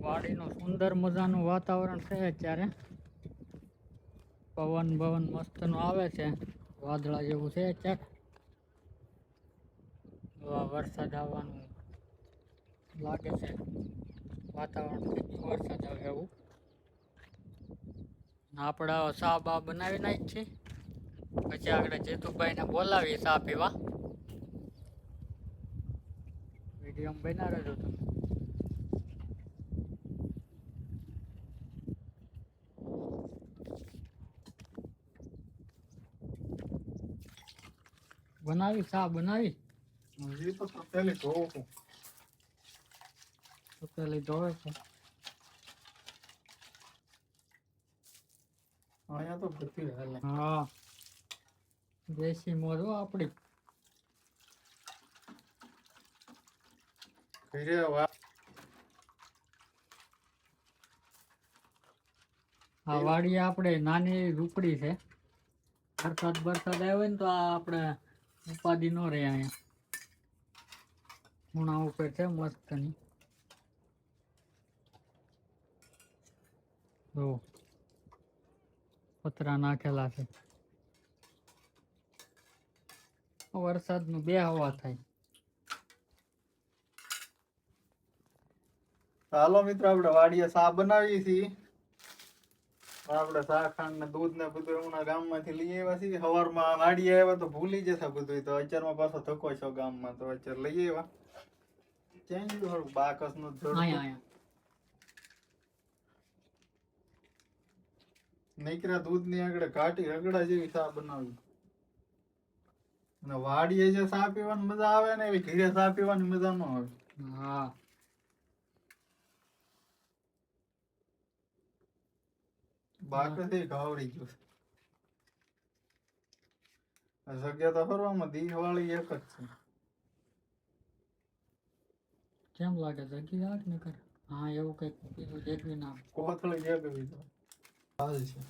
વાડીનું સુંદર મજાનું વાતાવરણ છે અત્યારે. પવન મસ્તનું આવે છે, વાદળા જેવું છે અત્યારે. વરસાદ આવવાનું લાગે છે, વાતાવરણ વરસાદ આવે એવું. આપણે ચા બા બનાવી નાખી છે, પછી આગળ જેતુભાઈને બોલાવીએ ચા પીવા. વિડીયો બના રહેજો તમે. બનાવી ચા બનાવી હજી તો પેલી ધોવું છું. તો પેલી ધોવે છે. અહીંયા તો બધી હાલે. હા, દેશી મોજો આપડી. ઘરે વા આ વાડી આપણે નાની ઝૂંપડી છે. વરસાદ આવ્યો ને તો આ આપણે ઉપાધિ ન રહે. અહીંયા ખૂણા ઉપર છે મસ્તની. જો પતરા નાખેલા છે. વરસાદનું બે હવા થાય. હાલો મિત્રો, આપણે વાડીએ ચા બનાવીએ છીએ. આપણે ચા ખાંડ ને દૂધ ને બધું હમણાં ગામમાંથી લઈ આવ્યા છીએ. સવારમાં વાડીએ આવ્યા તો ભૂલી જશે બધું. તો અત્યારમાં પાછો થકો છો ગામમાં, તો અત્યારે લઈ આવ્યા. ક્યાં ગયું થોડુંક બાકસ નું નીકળ્યા દૂધ ની આગળ ઘાટી રગડા જેવી ચા બનાવી. અને વાડીએ જે ચા પીવાની મજા આવે ને એવી ઘરે ચા પીવાની મજા ન આવે. હા, બાકસથી ઘાવડી ગયું. જગ્યા તો ફરવામાં દિવાળી એક જ છે. કેમ લાગે જગ્યા ને કર? હા, એવું કઈક બીજું દેખવી ના કોથળી જેવી તો હાલ છે.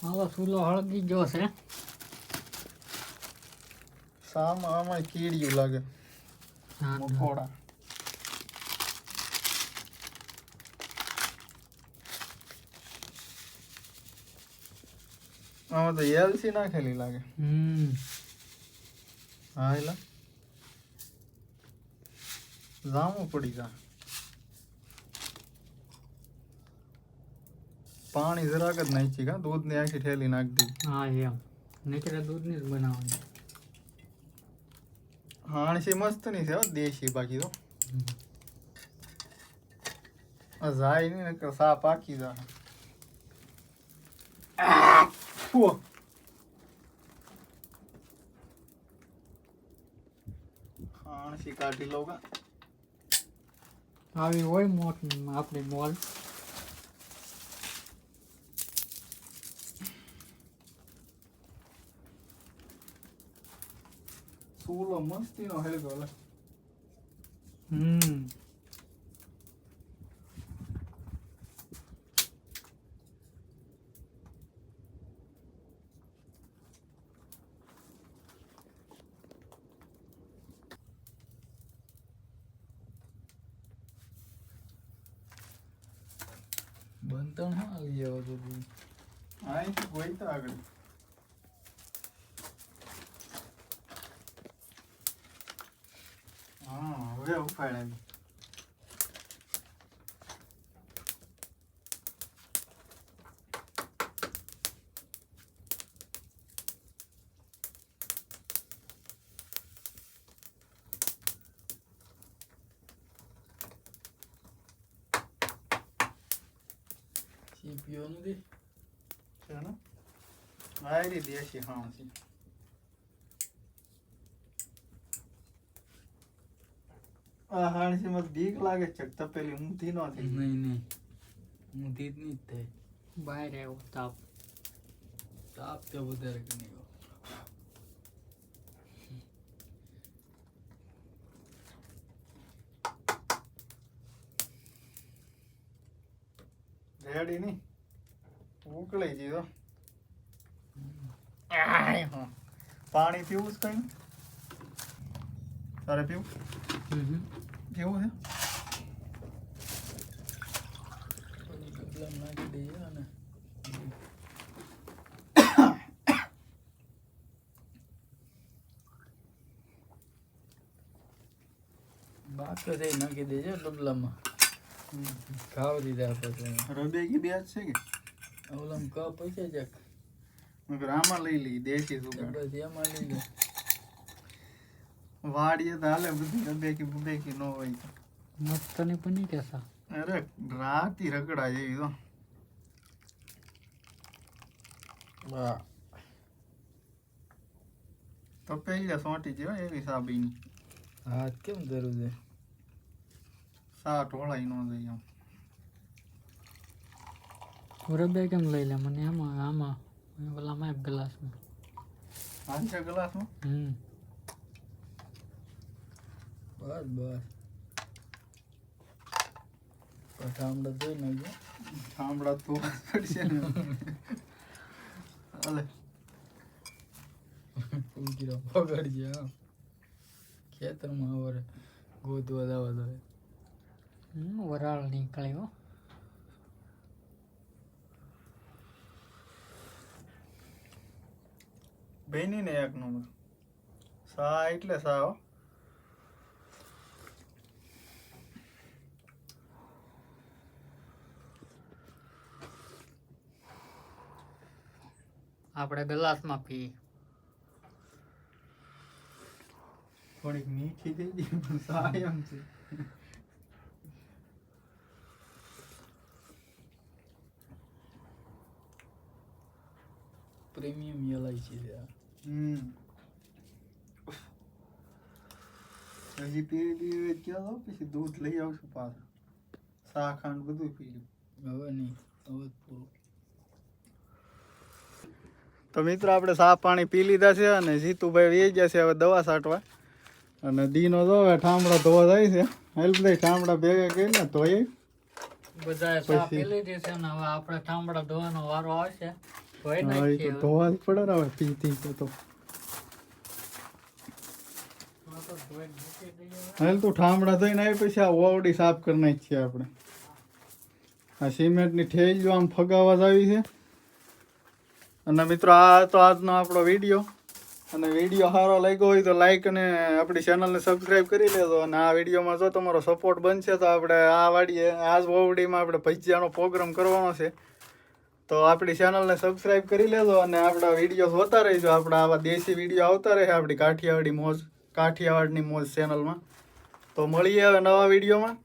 હાલો, ચૂલો હળગી ગયો છે. સામાં આમાં કીડિયું લાગે. મકોડા. આમાં તો એલસી નાખેલી લાગે. હા, એલા જામું પડી જા. પાણી જરાક જ નાખી કા, દૂધ ની આખી ઠેલી નાખી દીધી. હા, એમ નીકળે દૂધ ની જ બનાવવાની. હાણસી મસ્ત ની છે દેશી. બાકી તો જાય નહીં ને સા પાકી જાય. હાણસી કાઢી લો કા. આવી હોય મોટી આપણી મોલ. ચૂલો મસ્તી નો હેલગો લે. બંધણ હા લઈ આવો તો અહીંથી કોઈ તો આગળ. હા, હવે ઉપાડાય. સીપીઓ નથી છે ને આયરી દેશી હાણસી. આ હાણસી માં બીક લાગે છે. તપેલી ઊંધી ન થઈ. નહીં ઊંધી જ નહીં થાય. બહાર આવ્યો તાપ તો વધારે કરી ગયો. રેડી નહીં ઉકળી ગઈ. પાણી પીવું છે કઈ? તારે પીવું કેવું છે? ઓલા નાખી દઈએ અને બાકી થઈ નાખી દેજો ડબલામાં ખાવ દીધા પછી રબેકી બ્યાજ છે કે ઓલામાં કપ હશે જાક મગર આમાં લઈ લઈ દેશી સુગર બસ એમાં લઈ લે વાડીએ તો હાલે બધી રબેકી બુબેકી ન હોય તો. મસ્ત ની બની કેસા અરે રાતી રગડા જેવી તો વાહ તો પહેલા સોંટી જેવા એવી સાબીની હાથ કેમ ધરું છે સા ઢોળાઈ ન જાય આમ રબે કેમ લઈ લે મને આમાં આમાં ઓલામાં એક ગ્લાસમાં પાંચ ગ્લાસમાં બસ બસ પઠામડા જોઈ નાખજો થાંભળા તો પડશે ને હાલે ફૂલકીરા પકડજે હા ખેતરમાં આવરે ગોતવા દાવા દે વરાળ નીકળ્યો બેની ને એક નંબર સા એટલે સા હો. આપણે ગ્લાસમાં પી થોડીક મીઠી થઈ ગઈ પણ સા એમ છે પ્રીમિયમ એલાયચી છે આ. હજી પી ક્યાં જાવ પછી દૂધ લઈ આવશું પાછું સા ખાંડ બધું પી લ્યું હવે નહીં હવે પૂરું તો મિત્રો આપણે સા પાણી પી લીધા છે અને જીતુભાઈ વી ગયા છે હવે દવા છાંટવા અને દીનો જો હવે ઠામડા ધોવા જાય છે હેલ્પ દઈ ઠામડા ભેગા કરીને ધોઈ બધાએ ચા પી લીધી છે ને હવે આપણે ઠામડા ધોવાનો વારો આવશે ધોઈ નાખીએ હવે. ધોવા જ પડે ને હવે પીતી છે તો ધોઈને મૂકી દઈએ. હાલ તું ઠામડા ધોઈને આવી પછી આ ઓવડી સાફ કરી નાખીએ આપણે આ સિમેન્ટની ઠેલ જો આમ ફગાવા જ આવી છે અને મિત્રો આ તો આજનો આપણો વિડીયો અને વિડીયો સારો લાગ્યો હોય તો લાઈક અને આપણી ચેનલને સબસ્ક્રાઈબ કરી લેજો અને આ વિડીયોમાં જો તમારો સપોર્ટ બનશે તો આપણે આ વાડીએ આ જ ઓવડીમાં આપણે ભજીયાનો પ્રોગ્રામ કરવાનો છે તો આપણી ચેનલને સબસ્ક્રાઈબ કરી લેજો અને આપણા વિડીયો જોતા રહીજો આપણા આવા દેશી વિડીયો આવતા રહે આપણી કાઠિયાવાડની મોજ ચેનલમાં તો મળીએ હવે નવા વિડીયોમાં